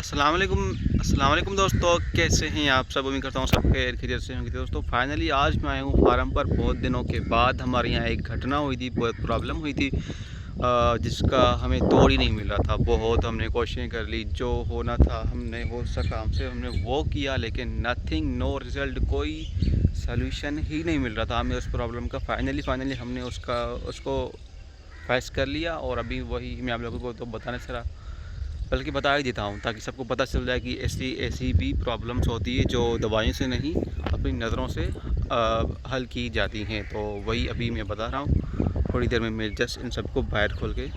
अस्सलाम वालेकुम दोस्तों, कैसे हैं आप सब। उम्मीद करता हूँ सब खैरियत से होंगे। दोस्तों फाइनली आज मैं आया हूँ फार्म पर। बहुत दिनों के बाद हमारे यहाँ एक घटना हुई थी, बहुत प्रॉब्लम हुई थी जिसका हमें तोड़ ही नहीं मिल रहा था। बहुत हमने कोशिशें कर ली, जो होना था हमने हो सका हमसे हमने वो किया, लेकिन नथिंग, नो रिज़ल्ट, कोई सल्यूशन ही नहीं मिल रहा था हमें उस प्रॉब्लम का। फाइनली हमने उसको फेस कर लिया और अभी वही मैं आप लोगों को तो बताने चला, बल्कि बता ही देता हूँ ताकि सबको पता चल जाए कि ऐसी ऐसी भी प्रॉब्लम्स होती है जो दवाइयों से नहीं, अपनी नज़रों से हल की जाती हैं। तो वही अभी मैं बता रहा हूँ। थोड़ी देर में मैं जस्ट इन सबको बाहर खोल के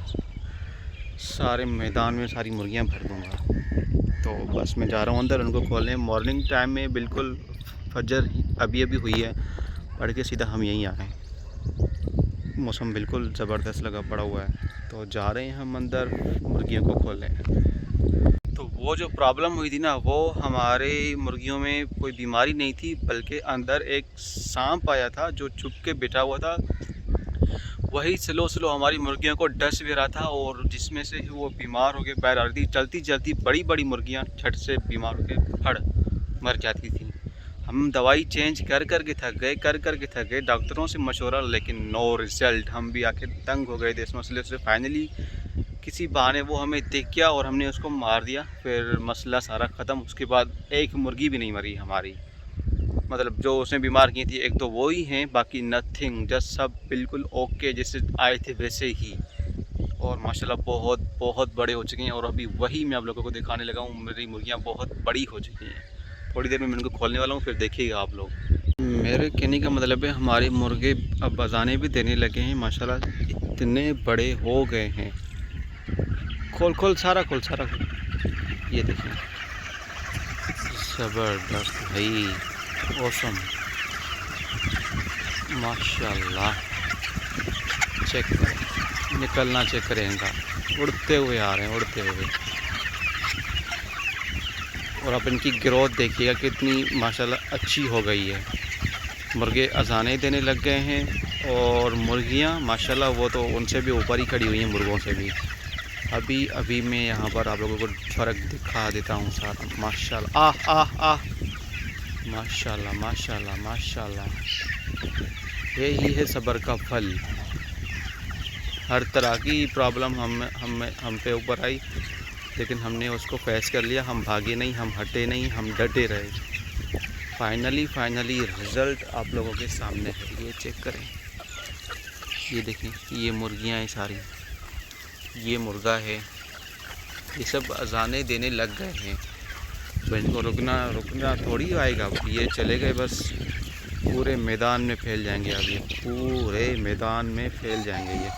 सारे मैदान में सारी मुर्गियाँ भर दूँगा। तो बस मैं जा रहा हूँ अंदर उनको खोलने। मॉर्निंग टाइम में बिल्कुल फजर अभी अभी हुई है, पढ़ के सीधा हम यहीं आ रहे हैं। मौसम बिल्कुल ज़बरदस्त लगा पड़ा हुआ है, तो जा रहे हैं हम अंदर मुर्गियों को खोलने। तो वो जो प्रॉब्लम हुई थी ना, वो हमारे मुर्गियों में कोई बीमारी नहीं थी, बल्कि अंदर एक सांप आया था जो छुप के बैठा हुआ था। वही स्लो हमारी मुर्गियों को डस भी रहा था, और जिसमें से वो बीमार होकर बाहर आ रही थी। चलती चलती बड़ी बड़ी मुर्गियाँ झट से बीमार होकर फड़ मर जाती थी। हम दवाई चेंज कर के थक गए, डॉक्टरों से मशवरा, लेकिन नो रिज़ल्ट। हम भी आखिर तंग हो गए थे इस मसले से। फाइनली किसी बहाने वो हमें दिख गया और हमने उसको मार दिया, फिर मसला सारा ख़त्म। उसके बाद एक मुर्गी भी नहीं मरी हमारी, मतलब जो उसने बीमार की थी एक तो वो ही हैं, बाकी नथिंग, जस्ट सब बिल्कुल ओके जैसे आए थे वैसे ही। और माशाल्लाह बहुत बहुत बड़े हो चुके हैं, और अभी वही मैं आप लोगों को दिखाने लगा हूँ। मेरी मुर्गियाँ बहुत बड़ी हो चुकी हैं। थोड़ी देर में मैं इनको खोलने वाला हूँ, फिर देखिएगा आप लोग। मेरे कहने का मतलब है हमारे मुर्गे अब अज़ाने भी देने लगे हैं माशाल्लाह, इतने बड़े हो गए हैं। खोल सारा खोल। ये देखिए, ज़बरदस्त भाई, ऑसम, माशाल्लाह। चेक करें, निकलना चेक करें इनका, उड़ते हुए आ रहे हैं, उड़ते हुए। और अब इनकी ग्रोथ देखिएगा कितनी माशाल्लाह अच्छी हो गई है। मुर्गे अज़ाने देने लग गए हैं, और मुर्गियां माशाल्लाह वो तो उनसे भी ऊपर ही खड़ी हुई हैं, मुर्गों से भी। अभी मैं यहाँ पर आप लोगों को फ़र्क दिखा देता हूँ सारा। माशाल्लाह, आह आह आह, माशाल्लाह। यही है सब्र का फल। हर तरह की प्रॉब्लम हम पे ऊपर आई, लेकिन हमने उसको फेस कर लिया। हम भागे नहीं, हम हटे नहीं, हम डटे रहे। फाइनली रिज़ल्ट आप लोगों के सामने है। ये चेक करें, ये देखें, ये मुर्गियाँ हैं सारी, ये मुर्गा है, ये सब अज़ाने देने लग गए हैं। तो इनको रुकना थोड़ी आएगा। ये चले गए बस, पूरे मैदान में फैल जाएंगे। अभी पूरे मैदान में फैल जाएंगे। ये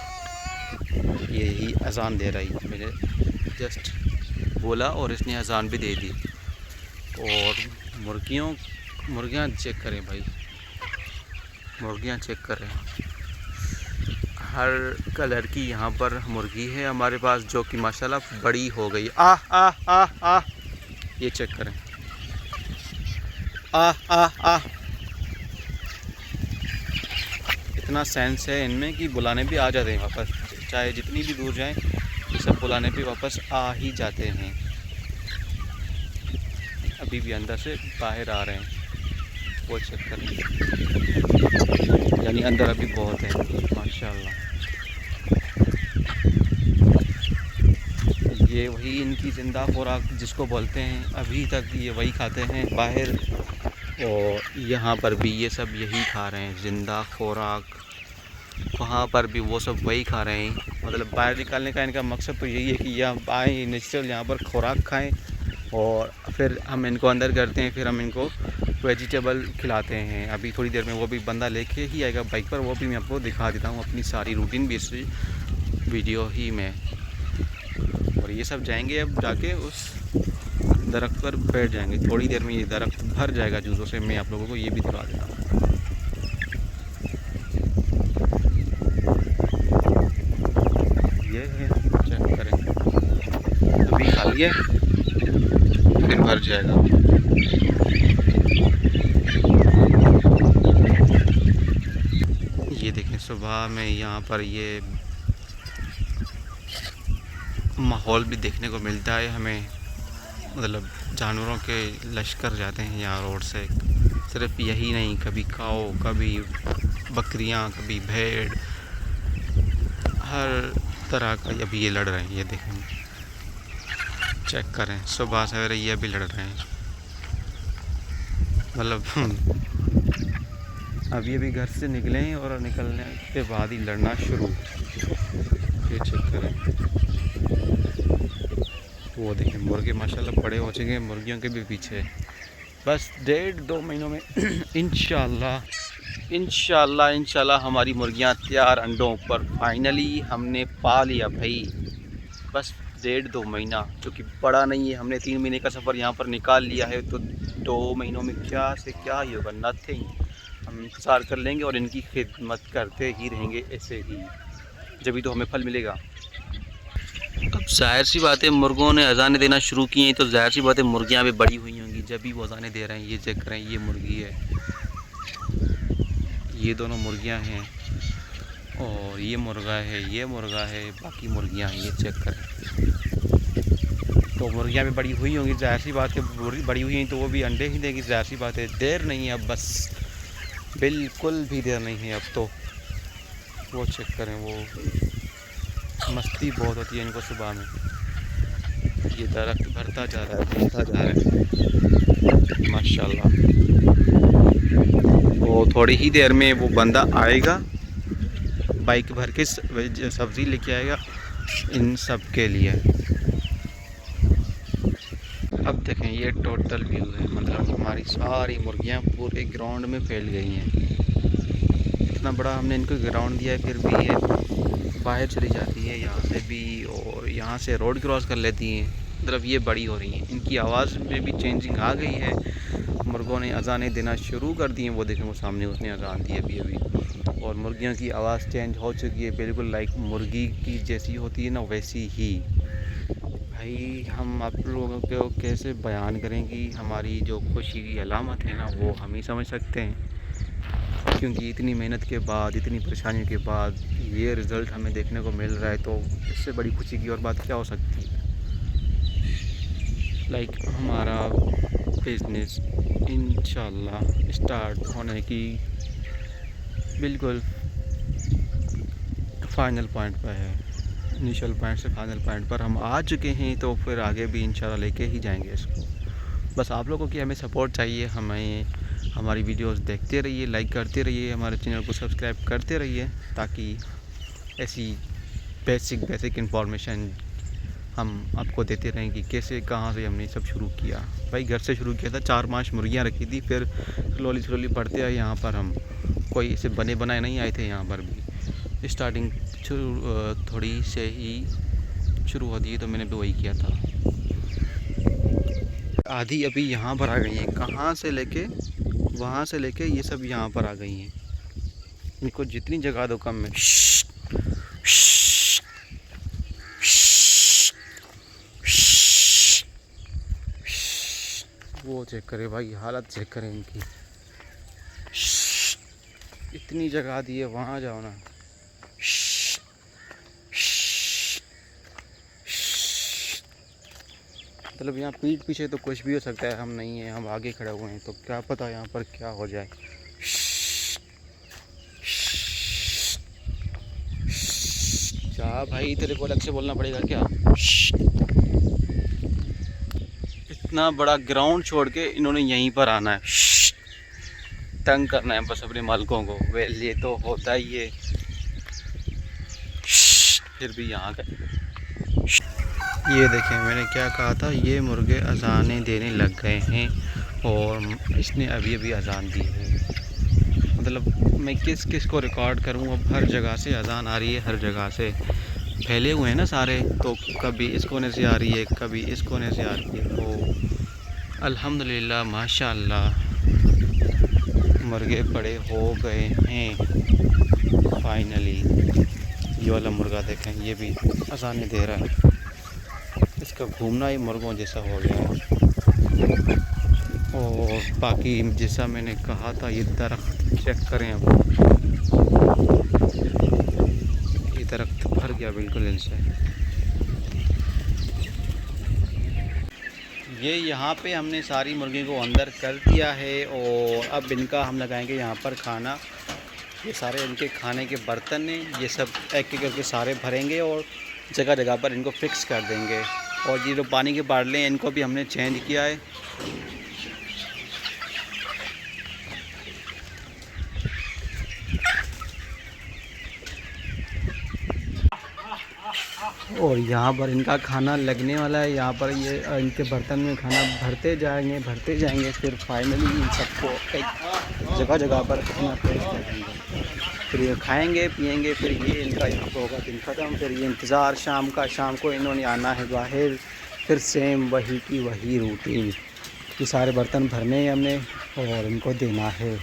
यही अज़ान दे रही है, मैंने जस्ट बोला और इसने अज़ान भी दे दी। और मुर्गियाँ चेक करें भाई, मुर्गियाँ चेक करें। हर कलर की यहाँ पर मुर्गी है हमारे पास, जो कि माशाल्लाह बड़ी हो गई। आह आह आह आह, ये चेक करें, आह आह आह। इतना सेंस है इनमें कि बुलाने भी आ जाते हैं वापस, चाहे जितनी भी दूर जाएं, ये सब बुलाने पे वापस आ ही जाते हैं। अभी भी अंदर से बाहर आ रहे हैं, वो चेक करें, यानी अंदर अभी बहुत है माशाल्लाह। ये वही इनकी ज़िंदा खुराक जिसको बोलते हैं, अभी तक ये वही खाते हैं बाहर, और यहाँ पर भी ये सब यही खा रहे हैं ज़िंदा खुराक। वहाँ पर भी वो सब वही खा रहे हैं। मतलब बाहर निकालने का इनका मकसद तो यही है कि यहाँ आएँ, नेचुरल यहाँ पर खुराक खाएं, और फिर हम इनको अंदर करते हैं, फिर हम इनको वेजिटेबल खिलाते हैं। अभी थोड़ी देर में वो भी बंदा लेके ही आएगा बाइक पर, वो भी मैं आपको दिखा देता हूँ अपनी सारी रूटीन भी इस वीडियो ही में। और ये सब जाएंगे अब जाके उस दरख्त पर बैठ जाएंगे। थोड़ी देर में ये दरख्त भर जाएगा जूसों से, मैं आप लोगों को ये भी दिखा देता हूँ। ये है, चेक करें, अभी खाली है, फिर भर जाएगा। ये देखें, सुबह में यहाँ पर ये माहौल भी देखने को मिलता है हमें। मतलब जानवरों के लश्कर जाते हैं यहाँ रोड से। सिर्फ यही नहीं, कभी काऊ, कभी बकरियाँ, कभी भेड़, हर तरह का अभी ये लड़ रहे हैं। ये देखें, चेक करें, सुबह सवेरे ये भी लड़ रहे हैं। मतलब अभी घर से निकले हैं और निकलने के बाद ही लड़ना शुरू। ये चेक करें, वो देखें मुर्गे माशाल्लाह बड़े हो चुके हैं, मुर्गियों के भी पीछे। बस 1.5-2 महीनों में इंशाल्लाह हमारी मुर्गियां तैयार अंडों पर। फाइनली हमने पा लिया भाई। बस 1.5-2 महीना, जो कि बड़ा नहीं है। हमने 3 महीने का सफ़र यहाँ पर निकाल लिया है, तो 2 महीनों में क्या से क्या ही होगा, नथिंग। हम इंतज़ार कर लेंगे और इनकी खिदमत करते ही रहेंगे ऐसे ही, जब तो हमें फल मिलेगा। अब जाहिर सी बात है, मुर्गों ने अजानें देना शुरू की हैं, तो जाहिर सी बात है मुर्गियाँ भी बड़ी हुई होंगी जब भी वो अजानें दे रहे हैं। ये चेक करें, ये मुर्गी है, ये दोनों मुर्गियाँ हैं, और ये मुर्गा है, ये मुर्गा है, बाकी मुर्गियाँ हैं। ये चेक करें, तो मुर्गियाँ भी बड़ी हुई होंगी, जाहिर सी बात है। मुर्गी बड़ी हुई हैं तो वो भी अंडे ही देगी, जाहिर सी बात है। देर नहीं है अब, बस बिल्कुल भी देर नहीं है अब तो। वो चेक करें, वो मस्ती बहुत होती है इनको सुबह में। ये दरख्त भरता जा रहा है, बढ़ता जा रहा है माशाल्लाह। वो थोड़ी ही देर में वो बंदा आएगा, बाइक भर के सब्ज़ी लेके आएगा इन सब के लिए। अब देखें, ये टोटल व्यू है, मतलब हमारी सारी मुर्गियां पूरे ग्राउंड में फैल गई हैं। इतना बड़ा हमने इनको ग्राउंड दिया है, फिर भी ये बाहर चली जाती है यहाँ से भी, और यहाँ से रोड क्रॉस कर लेती हैं। मतलब ये बड़ी हो रही हैं, इनकी आवाज़ में भी चेंजिंग आ गई है। मुर्गों ने अजानें देना शुरू कर दी हैं। वो देखें, वो सामने उसने अजान दी अभी, और मुर्गियों की आवाज़ चेंज हो चुकी है, बिल्कुल लाइक मुर्गी की जैसी होती है ना, वैसी ही। भाई हम आप लोगों को कैसे बयान करें कि हमारी जो खुशी की अलामत है ना, वो हम ही समझ सकते हैं। क्योंकि इतनी मेहनत के बाद, इतनी परेशानियों के बाद ये रिज़ल्ट हमें देखने को मिल रहा है, तो इससे बड़ी खुशी की और बात क्या हो सकती है। लाइक हमारा बिज़नेस इंशाल्लाह स्टार्ट होने की बिल्कुल फाइनल पॉइंट पर है। इनिशियल पॉइंट से फाइनल पॉइंट पर हम आ चुके हैं, तो फिर आगे भी इंशाल्लाह लेके ही जाएंगे इसको। बस आप लोगों की हमें सपोर्ट चाहिए। हमें हमारी वीडियोस देखते रहिए, लाइक करते रहिए, हमारे चैनल को सब्सक्राइब करते रहिए, ताकि ऐसी बेसिक इंफॉर्मेशन हम आपको देते रहें कि कैसे कहाँ से हमने सब शुरू किया। भाई घर से शुरू किया था, 4-5 मुर्गियाँ रखी थी, फिर स्लोली बढ़ते आए यहाँ पर। हम कोई ऐसे बने बनाए नहीं आए थे यहाँ पर भी। स्टार्टिंग थोड़ी से ही शुरू होती है, तो मैंने भी वही किया था। आधी अभी यहाँ पर आ गई हैं, कहाँ से लेके वहाँ से लेके ये सब यहाँ पर आ गई हैं। इनको जितनी जगह दो कम है। वो चेक करें भाई, हालत चेक करें इनकी। इतनी जगह दी है, वहाँ जाओ ना। मतलब यहाँ पीठ पीछे तो कुछ भी हो सकता है, हम नहीं हैं, हम आगे खड़े हुए हैं, तो क्या पता यहाँ पर क्या हो जाए। क्या भाई, तेरे को अलग से बोलना पड़ेगा क्या। इतना बड़ा ग्राउंड छोड़ के इन्होंने यहीं पर आना है, तंग करना है बस अपने मालिकों को। वेल ये तो होता ही है, फिर भी यहाँ का। ये देखें, मैंने क्या कहा था, ये मुर्गे अजानें देने लग गए हैं, और इसने अभी अजान दी है। मतलब मैं किस को रिकॉर्ड करूँ, अब हर जगह से अजान आ रही है, हर जगह से फैले हुए हैं ना सारे, तो कभी इस कोने से आ रही है, कभी इस कोने से आ रही है। तो अल्हम्दुलिल्लाह माशाअल्लाह मुर्गे बड़े हो गए हैं फाइनली। ये वाला मुर्गा देखें, ये भी अजानें दे रहा है। इसका घूमना ही मुर्गों जैसा हो गया है। और बाकी जैसा मैंने कहा था, ये दरख्त चेक करें, अब ये दरख्त भर गया बिल्कुल इनसे। ये यहाँ पे हमने सारी मुर्गी को अंदर कर दिया है और अब इनका हम लगाएंगे यहाँ पर खाना। ये सारे इनके खाने के बर्तन हैं, ये सब एक एक करके सारे भरेंगे और जगह जगह पर इनको फिक्स कर देंगे। और ये जो पानी के बाटले हैं इनको भी हमने चेंज किया है। और यहाँ पर इनका खाना लगने वाला है। यहाँ पर ये इनके बर्तन में खाना भरते जाएंगे फिर फाइनली इन सबको एक जगह जगह पर खाना पेश कर देंगे। फिर ये खाएंगे पिएंगे, फिर ये इनका यहाँ पर होगा दिन ख़त्म। फिर ये इंतज़ार शाम का, शाम को इन्होंने आना है बाहर, फिर सेम वही की वही रूटीन। ये सारे बर्तन भरने हैं हमने और इनको देना है।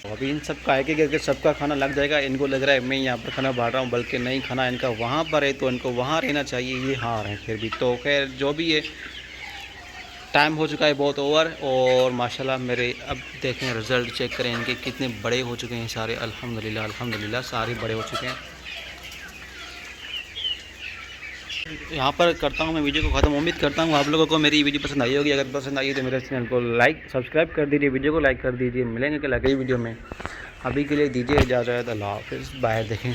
तो अभी इन सब का एक एक करके सबका खाना लग जाएगा। इनको लग रहा है मैं यहाँ पर खाना बांट रहा हूँ, बल्कि नहीं, खाना इनका वहाँ पर है तो इनको वहाँ रहना चाहिए। ये हार हैं फिर भी, तो खैर जो भी है, टाइम हो चुका है बहुत ओवर। और माशाल्लाह मेरे अब देखें रिज़ल्ट चेक करें इनके कितने बड़े हो चुके हैं सारे। अल्हम्दुलिल्लाह अल्हम्दुलिल्लाह सारे बड़े हो चुके हैं। यहाँ पर करता हूँ मैं वीडियो को ख़त्म। उम्मीद करता हूँ आप लोगों को मेरी वीडियो पसंद आई होगी। अगर पसंद आई तो मेरे चैनल को लाइक सब्सक्राइब कर दीजिए, वीडियो को लाइक कर दीजिए। मिलेंगे कल अगली वीडियो में। अभी के लिए दीजिए इजाज़त। अल्लाह हाफ़िज़। बाहर देखें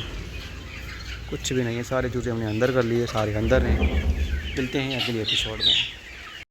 कुछ भी नहीं है, सारे चूज़े हमने अंदर कर लिए, सारे अंदर हैं। मिलते हैं अगले एपिसोड में।